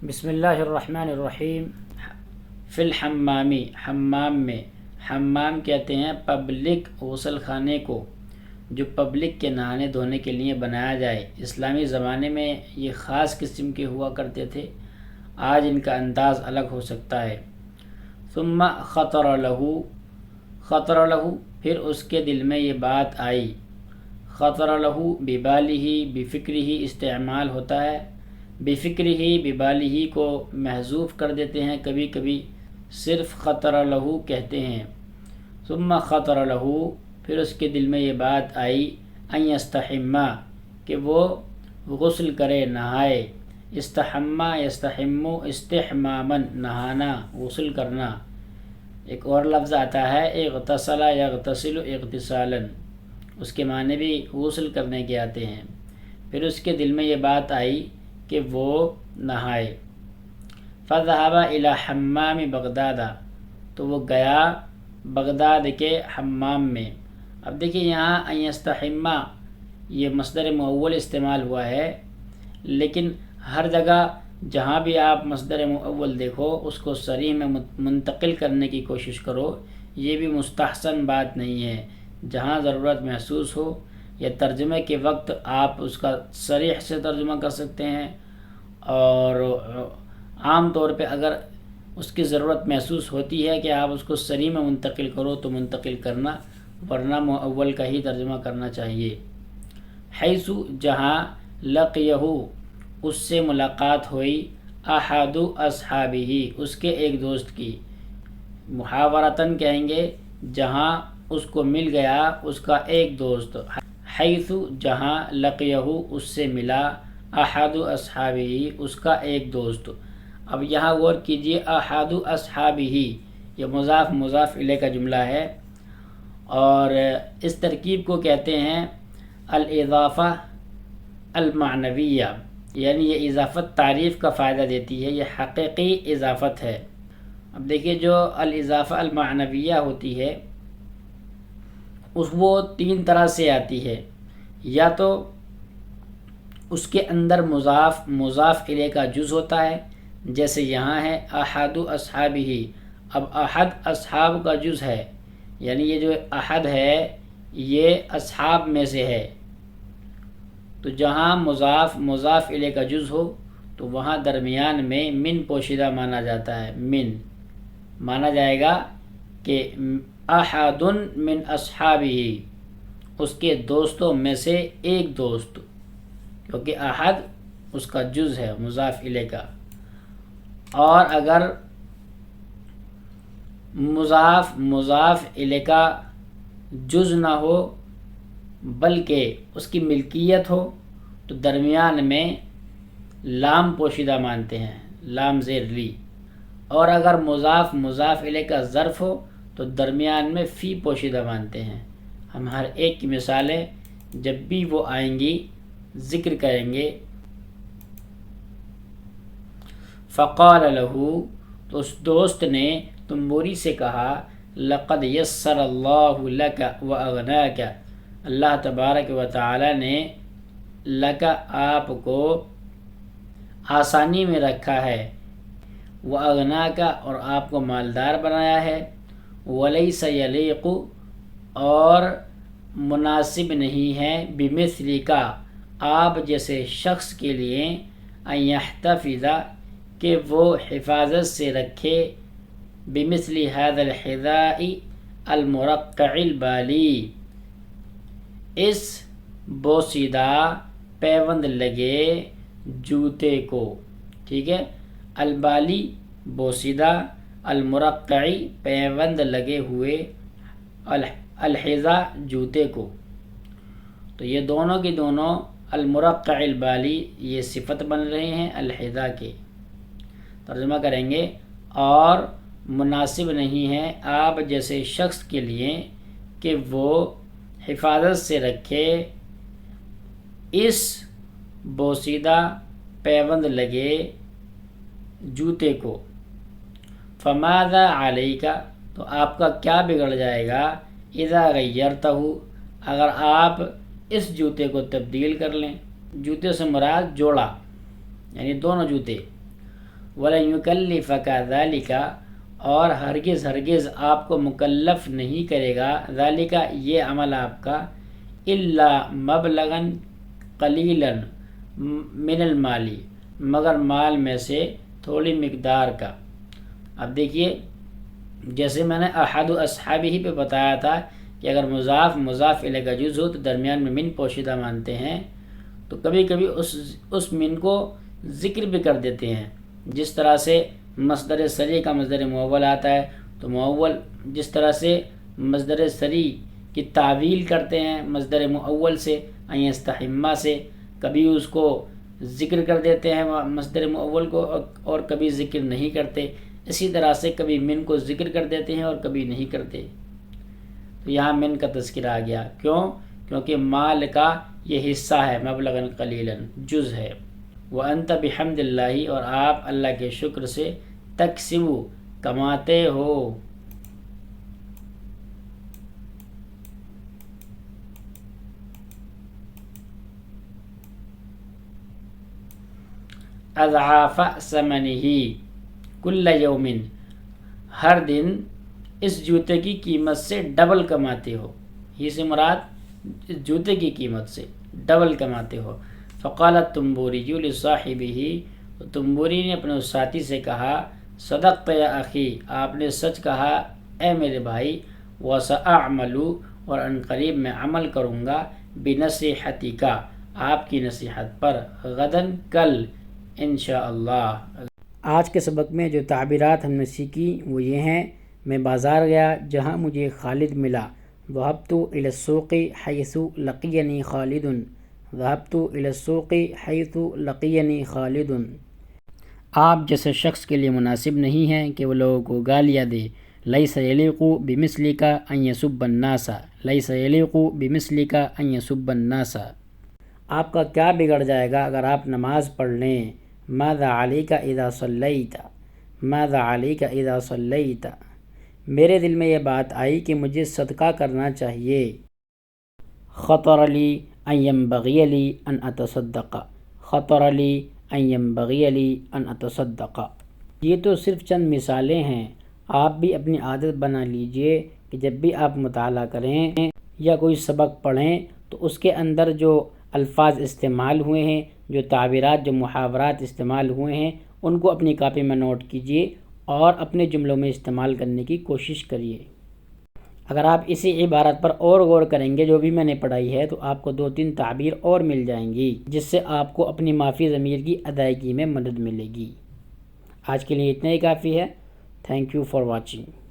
بسم اللہ الرحمن الرحیم۔ فی الحمامی، حمام میں، حمام کہتے ہیں پبلک غسل خانے کو جو پبلک کے نہانے دھونے کے لیے بنایا جائے۔ اسلامی زمانے میں یہ خاص قسم کے ہوا کرتے تھے، آج ان کا انداز الگ ہو سکتا ہے۔ ثم خطر لہو، پھر اس کے دل میں یہ بات آئی۔ خطر لہو ببالہ، بفکرہ استعمال ہوتا ہے، بفکرہ ببالہ کو محذوف کر دیتے ہیں، کبھی کبھی صرف خطر لہو کہتے ہیں۔ ثم خطر لہو، پھر اس کے دل میں یہ بات آئی، ان یستحما، کہ وہ غسل کرے، نہائے۔ استحما یستحم استحماما، نہانا، غسل کرنا۔ ایک اور لفظ آتا ہے اغتسل یغتسل اغتسالا، اس کے معنی بھی غسل کرنے کے آتے ہیں۔ پھر اس کے دل میں یہ بات آئی کہ وہ نہائے۔ فذهب الى حمام بغداد، تو وہ گیا بغداد کے حمام میں۔ اب دیکھیے یہاں ان یستحما یہ مصدر مؤول استعمال ہوا ہے، لیکن ہر جگہ جہاں بھی آپ مصدر مؤول دیکھو اس کو صریح میں منتقل کرنے کی کوشش کرو، یہ بھی مستحسن بات نہیں ہے۔ جہاں ضرورت محسوس ہو یا ترجمے کے وقت آپ اس کا صریح سے ترجمہ کر سکتے ہیں، اور عام طور پہ اگر اس کی ضرورت محسوس ہوتی ہے کہ آپ اس کو صریح میں منتقل کرو تو منتقل کرنا، ورنہ مؤول کا ہی ترجمہ کرنا چاہیے۔ حیث، جہاں، لقیہ، اس سے ملاقات ہوئی، احد اصحابہ، اس کے ایک دوست کی۔ محاورتاً کہیں گے جہاں اس کو مل گیا اس کا ایک دوست۔ حیث، جہاں، لقیہ، اس سے ملا، احد اصحابہ، اس کا ایک دوست۔ اب یہاں غور کیجئے، احد اصحابہ یہ مضاف مضاف الیہ کا جملہ ہے، اور اس ترکیب کو کہتے ہیں الاضافہ المعنویہ، یعنی یہ اضافت تعریف کا فائدہ دیتی ہے، یہ حقیقی اضافت ہے۔ اب دیکھیے جو الاضافہ المعنویہ ہوتی ہے وہ تین طرح سے آتی ہے، یا تو اس کے اندر مضاف مضاف الیہ کا جز ہوتا ہے، جیسے یہاں ہے احد اصحابہ، اب احد اصحاب کا جز ہے، یعنی یہ جو احد ہے یہ اصحاب میں سے ہے، تو جہاں مضاف مضاف الیہ کا جز ہو تو وہاں درمیان میں من پوشیدہ مانا جاتا ہے، من مانا جائے گا کہ احد من اصحابہ، اس کے دوستوں میں سے ایک دوست، کیونکہ احد اس کا جز ہے مضاف الیہ کا۔ اور اگر مضاف مضاف الیہ کا جز نہ ہو بلکہ اس کی ملکیت ہو تو درمیان میں لام پوشیدہ مانتے ہیں، لام زیر لی۔ اور اگر مضاف مضاف الیہ کا ظرف ہو تو درمیان میں فی پوشیدہ مانتے ہیں۔ ہم ہر ایک کی مثالیں جب بھی وہ آئیں گی ذکر کریں گے۔ فقال له، تو اس دوست نے تنبوری سے کہا، لقد یسر اللہ لک واغناک، اللہ تبارک و تعالی نے لک، آپ کو آسانی میں رکھا ہے، واغناک، اور آپ کو مالدار بنایا ہے، ولیس یلیق، اور مناسب نہیں ہے، بمثلک، آپ جیسے شخص کے لیے، ان یحتفظ، کہ وہ حفاظت سے رکھے، بمثل هذا الحذاء المرقع البالی، اس بوسیدہ پیوند لگے جوتے کو، ٹھیک ہے، البالی بوسیدہ، المرقع پیوند لگے ہوئے، الحذاء جوتے کو۔ تو یہ دونوں کی دونوں المرقع البالی یہ صفت بن رہے ہیں الحذاء کے۔ ترجمہ کریں گے، اور مناسب نہیں ہے آپ جیسے شخص کے لیے کہ وہ حفاظت سے رکھے اس بوسیدہ پیوند لگے جوتے کو۔ فماذا علیک، تو آپ کا کیا بگڑ جائے گا، اذا غیرتہ، اگر آپ اس جوتے کو تبدیل کر لیں۔ جوتے سے مراد جوڑا، یعنی دونوں جوتے۔ وَلَن يُكَلِّفَكَ ذَلِكَ اور ہرگز ہرگز آپ کو مکلف نہیں کرے گا ذَلِكَ یہ عمل آپ کا إِلَّا مَبْلَغًا قَلِيلًا من المالی مگر مال میں سے تھوڑی مقدار کا۔ اب دیکھیے جیسے میں نے احد اصحابہ پہ بتایا تھا کہ اگر مضاف الیہ کا جز ہو تو درمیان میں من پوشیدہ مانتے ہیں، تو کبھی کبھی اس من کو ذکر بھی کر دیتے ہیں، جس طرح سے مصدر سری کا مصدر مؤول آتا ہے، تو مؤول جس طرح سے مصدر سری کی تعویل کرتے ہیں مصدر مؤول سے ان یستحما سے، کبھی اس کو ذکر کر دیتے ہیں مصدر مؤول کو اور کبھی ذکر نہیں کرتے، اسی طرح سے کبھی من کو ذکر کر دیتے ہیں اور کبھی نہیں کرتے۔ تو یہاں من کا تذکرہ آ گیا، کیونکہ مال کا یہ حصہ ہے، مبلغاً قلیلاً جز ہے۔ وَأَنْتَ بِحَمْدِ اللَّهِ اور آپ اللہ کے شکر سے تکسب کماتے ہو۔ اضعاف ثمنہ کل یوم ہر دن اس جوتے کی قیمت سے ڈبل کماتے ہو، یہ سے مراد جوتے کی قیمت سے ڈبل کماتے ہو۔ فقال التنبوری لصاحبہ تنبوری نے اپنے اس ساتھی سے کہا صدقت یا اخی آپ نے سچ کہا اے میرے بھائی، وسأعمل اور ان قریب میں عمل کروں گا بنصیحتک آپ کی نصیحت پر غدن کل انشاءاللہ۔ آج کے سبق میں جو تعبیرات ہم نے سیکھی وہ یہ ہیں، میں بازار گیا جہاں مجھے خالد ملا، ذهبت الى السوق حيث لقيني خالد، ذهبت الى السوق حيث لقيني خالد۔ آپ جیسے شخص کے لیے مناسب نہیں ہے کہ وہ لوگوں کو گالیاں دے، ليس يليق بمثلك ان يسب الناس، ليس يليق بمثلك ان يسب الناس۔ آپ کا کیا بگڑ جائے گا اگر آپ نماز پڑھ لیں، ماذا عليك اذا صليت، ماذا عليك اذا صليت۔ میرے دل میں یہ بات آئی کہ مجھے صدقہ کرنا چاہیے، خطر لي ان ينبغي لي ان اتصدق، خطر لي ان ينبغي لي ان اتصدق۔ یہ تو صرف چند مثالیں ہیں، آپ بھی اپنی عادت بنا لیجئے کہ جب بھی آپ مطالعہ کریں یا کوئی سبق پڑھیں تو اس کے اندر جو الفاظ استعمال ہوئے ہیں، جو تعبیرات، جو محاورات استعمال ہوئے ہیں، ان کو اپنی کاپی میں نوٹ کیجئے اور اپنے جملوں میں استعمال کرنے کی کوشش کریے۔ اگر آپ اسی عبارت پر اور غور کریں گے جو بھی میں نے پڑھائی ہے تو آپ کو 2-3 تعبیر اور مل جائیں گی، جس سے آپ کو اپنی مافی ضمیر کی ادائیگی میں مدد ملے گی۔ آج کے لیے اتنا ہی کافی ہے۔ Thank you for watching.